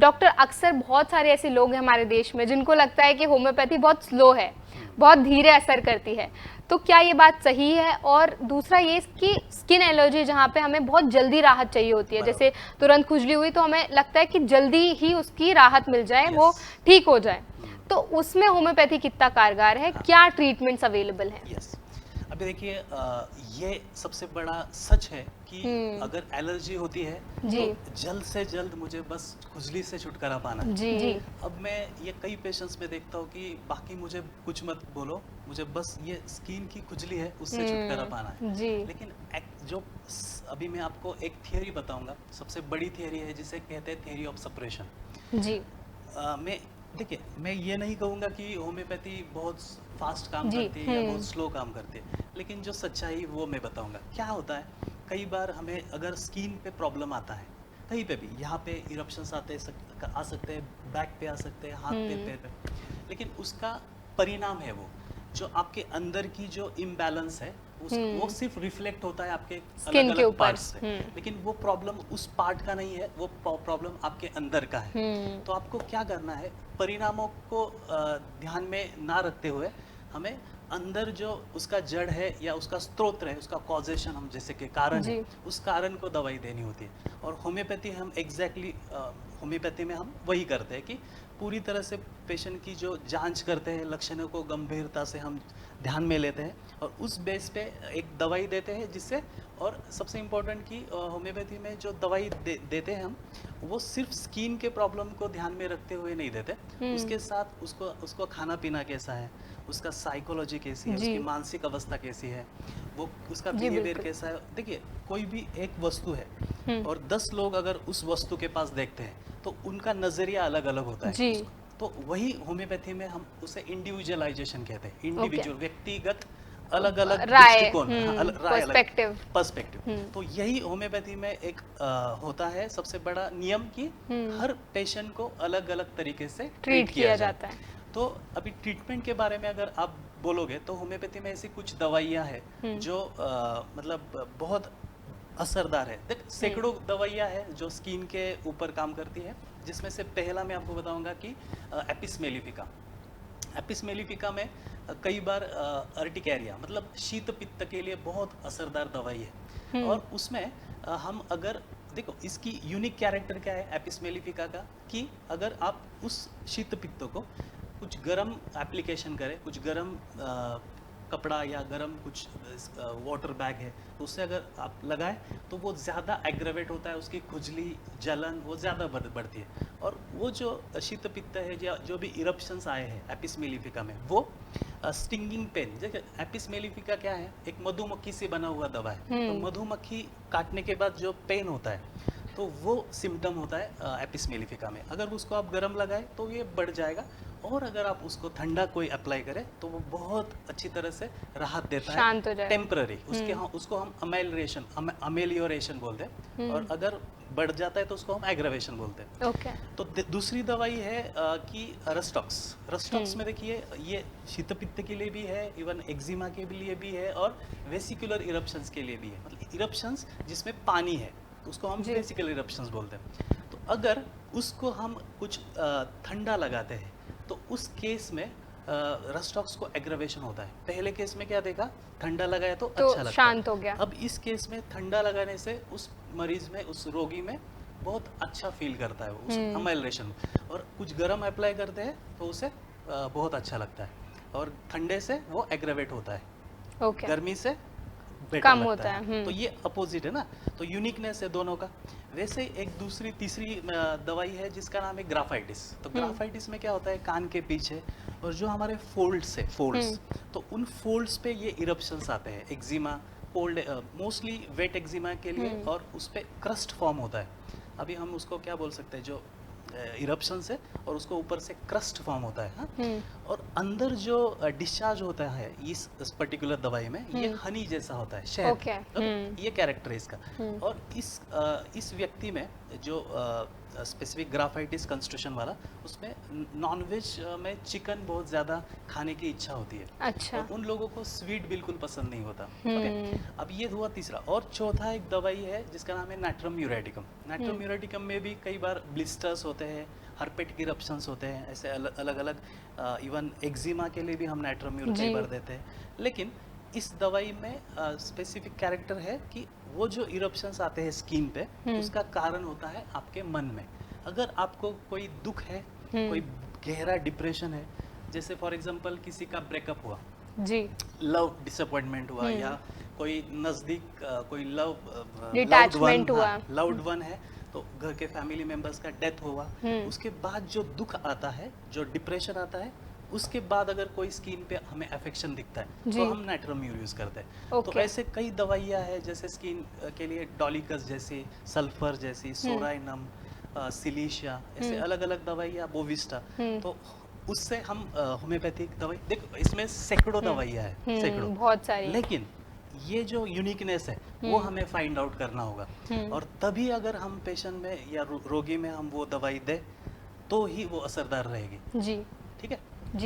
Doctor अक्सर बहुत सारे ऐसे लोग हैं हमारे देश में जिनको लगता है कि होम्योपैथी बहुत स्लो है, बहुत धीरे असर करती है, तो क्या ये बात सही है? और दूसरा ये कि स्किन एलर्जी जहाँ पे हमें बहुत जल्दी राहत चाहिए होती है, जैसे तुरंत खुजली हुई तो हमें लगता है कि जल्दी ही उसकी राहत मिल जाए, वो ठीक हो जाए, तो उसमें होम्योपैथी कितना कारगर है? क्या ट्रीटमेंट्स अवेलेबल हैं? अभी देखिए, ये सबसे बड़ा सच है कि अगर एलर्जी होती है तो जल्द से जल्द मुझे बस खुजली से छुटकारा पाना है। जी। अब मैं ये कई पेशेंट्स में देखता हूँ कि बाकी मुझे कुछ मत बोलो, मुझे बस ये स्किन की खुजली है उससे छुटकारा पाना है। जी। लेकिन जो अभी मैं आपको एक थियरी बताऊंगा, सबसे बड़ी थियरी है जिसे कहते हैं थियरी ऑफ सेपरेशन। जी। मैं देखिए, मैं ये नहीं कहूँगा कि होम्योपैथी बहुत फास्ट काम करती है या बहुत स्लो काम करती है, लेकिन जो सच्चाई वो मैं बताऊँगा। क्या होता है, कई बार हमें अगर स्किन पे प्रॉब्लम आता है, कहीं पे भी, यहाँ पे इरप्शंस आ सकते हैं, बैक पे आ सकते हैं, हाथ पे, पैर पे, लेकिन उसका परिणाम है वो जो आपके अंदर की जो इम्बैलेंस है वो सिर्फ रिफ्लेक्ट होता है आपके अलग अलग पार्ट से, लेकिन वो प्रॉब्लम उस पार्ट का नहीं है, वो प्रॉब्लम आपके अंदर का है। तो आपको क्या करना है, परिणामों को ध्यान में ना रखते हुए हमें अंदर जो उसका जड़ है या उसका स्रोत है, उसका कॉजेशन, हम जैसे कि कारण है, उस कारण को दवाई देनी होती है। और होम्योपैथी हम एग्जैक्टली होम्योपैथी में हम वही करते हैं कि पूरी तरह से पेशेंट की जो जांच करते हैं, लक्षणों को गंभीरता से हम ध्यान में लेते हैं और उस बेस पे एक दवाई देते हैं जिससे, और सबसे इम्पोर्टेंट कि होम्योपैथी में जो दवाई देते हैं हम, वो सिर्फ स्किन के प्रॉब्लम को ध्यान में रखते हुए नहीं देते, उसके साथ उसको खाना पीना कैसा है, उसका साइकोलॉजी कैसी है, उसकी मानसिक अवस्था कैसी है, वो उसका बिहेवियर कैसा है। देखिए, कोई भी एक वस्तु है और 10 लोग अगर उस वस्तु के पास देखते हैं तो उनका नजरिया अलग अलग होता है। तो वही होम्योपैथी में हम उसे इंडिविजुअलाइजेशन कहते हैं, इंडिविजुअल, व्यक्तिगत, अलग अलग दृष्टिकोण, पर्सपेक्टिव। तो यही होम्योपैथी में एक होता है सबसे बड़ा नियम कि हर पेशेंट को अलग अलग तरीके से ट्रीट किया जाता है। तो अभी ट्रीटमेंट के बारे में अगर आप बोलोगे तो होम्योपैथी में ऐसी कुछ दवाइयाँ हैं जो मतलब बहुत असरदार है। देख, सैकड़ों दवाइयाँ हैं जो स्किन के ऊपर काम करती है, जिसमें से पहला मैं आपको बताऊंगा कि एपिस मेलिफिका। एपिस मेलिफिका में कई बार अर्टिकेरिया मतलब शीत पित्त के लिए बहुत असरदार दवाई है। और उसमें हम अगर देखो, इसकी यूनिक कैरेक्टर क्या है एपिस मेलिफिका का, कि अगर आप उस शीत पित्त को कुछ गर्म एप्लीकेशन करें, कुछ गर्म कपड़ा या गर्म कुछ वाटर बैग है, तो उससे अगर आप लगाएं तो वो ज़्यादा एग्रेवेट होता है, उसकी खुजली, जलन वो ज़्यादा बढ़ती है। और वो जो शीत पित्त है या जो भी इरप्शंस आए हैं एपिस मेलिफिका में, वो स्टिंगिंग पेन, जैसे एपिस मेलिफिका क्या है, एक मधुमक्खी से बना हुआ दवा है। तो मधुमक्खी काटने के बाद जो पेन होता है, तो वो सिम्टम होता है एपिस मेलिफिका में। अगर उसको आप गर्म लगाए तो ये बढ़ जाएगा, और अगर आप उसको ठंडा कोई अप्लाई करें तो वो बहुत अच्छी तरह से राहत देता है, टेम्पररी। उसको हम अमेलियोरेशन बोलते हैं, और अगर बढ़ जाता है तो उसको हम एग्रावेशन बोलते हैं। तो दूसरी दवाई है कि रस्टॉक्स में देखिए, ये शीतपित्त के लिए भी है, इवन एक्जिमा के लिए भी है, और वेसिकुलर इरप्शंस के लिए भी है। मतलब इरप्शंस जिसमें पानी है उसको हम वेसिकुलर इरप्शंस बोलते हैं। तो अगर उसको हम कुछ ठंडा लगाते हैं तो उस केस में रस्टॉक्स को एग्रावेशन होता है। पहले केस में क्या देखा, ठंडा लगाया तो अच्छा लगता शांत हो गया। अब इस केस में ठंडा लगाने से उस मरीज में, उस रोगी में बहुत अच्छा फील करता है उस अमाइलेशन, और कुछ गर्म अप्लाई करते हैं तो उसे बहुत अच्छा लगता है, और ठंडे से वो एग्रावेट होता है, गर्मी से कम होता है। तो ये अपोजिट है ना, तो यूनिकनेस है दोनों का। वैसे एक तीसरी दवाई है जिसका नाम है ग्राफाइटिस। तो ग्राफाइटिस में क्या होता है, कान के पीछे और जो हमारे फोल्ड्स है, तो उन फोल्ड्स पे ये इरप्शंस आते हैं। Eczema, cold, mostly wet eczema के लिए, और उस पे क्रस्ट फॉर्म होता है। अभी हम उसको क्या बोल सकते हैं, जो इरप्शन से, और उसको ऊपर से क्रस्ट फॉर्म होता है। हाँ? और अंदर जो डिस्चार्ज होता है इस पर्टिकुलर दवाई में, ये हनी जैसा होता है, शहद। ये कैरेक्टर है इसका। और इस व्यक्ति में जो स्पेसिफिक ग्राफाइटिस कंस्टिट्यूशन वाला, उसमें नॉनवेज में चिकन बहुत ज़्यादा खाने की इच्छा होती है। अच्छा। और उन लोगों को स्वीट बिल्कुल पसंद नहीं होता। ओके, अब ये हुआ तीसरा। और चौथा एक दवाई है जिसका नाम है नाइट्रम म्यूरेटिकम। नाइट्रम म्यूरेटिकम में भी कई बार ब्लिस्टर्स होते हैं, हर्पेटिक इरप्शंस होते हैं, ऐसे अलग अलग इवन एक्जिमा के लिए भी हम नाइट्रम म्यूर कई बार देते हैं। लेकिन इस दवाई में स्पेसिफिक कैरेक्टर है कि वो जो इरप्शंस आते हैं स्किन पे, उसका कारण होता है आपके मन में। अगर आपको कोई दुख है, कोई गहरा डिप्रेशन है, जैसे फॉर एग्जांपल किसी का ब्रेकअप हुआ जी, लव डिसअपॉइंटमेंट हुआ, या कोई नज़दीक कोई डिटैचमेंट हुआ, लव्ड वन है, तो घर के फैमिली मेंबर्स का डेथ हुआ, उसके बाद जो दुख आता है, जो डिप्रेशन आता है, उसके बाद अगर कोई स्किन पे हमें अफेक्शन दिखता है तो हम नाइट्रम म्यूर यूज करते हैं। तो ऐसे कई दवाइयाँ हैं, जैसे स्किन के लिए डॉलिकस जैसी, सल्फर जैसी, सोराइनम, सिलीशिया, ऐसे अलग अलग दवाइयाँ, बोविस्टा। तो उससे हम होम्योपैथिक दवाई, देखो इसमें सैकड़ों दवाइयाँ हैं, सैकड़ों, बहुत सारी, लेकिन ये जो यूनिकनेस है वो हमें फाइंड आउट करना होगा। और तभी अगर हम पेशेंट में या रोगी में हम वो दवाई दें तो ही वो असरदार रहेगी। जी, ठीक है। जी।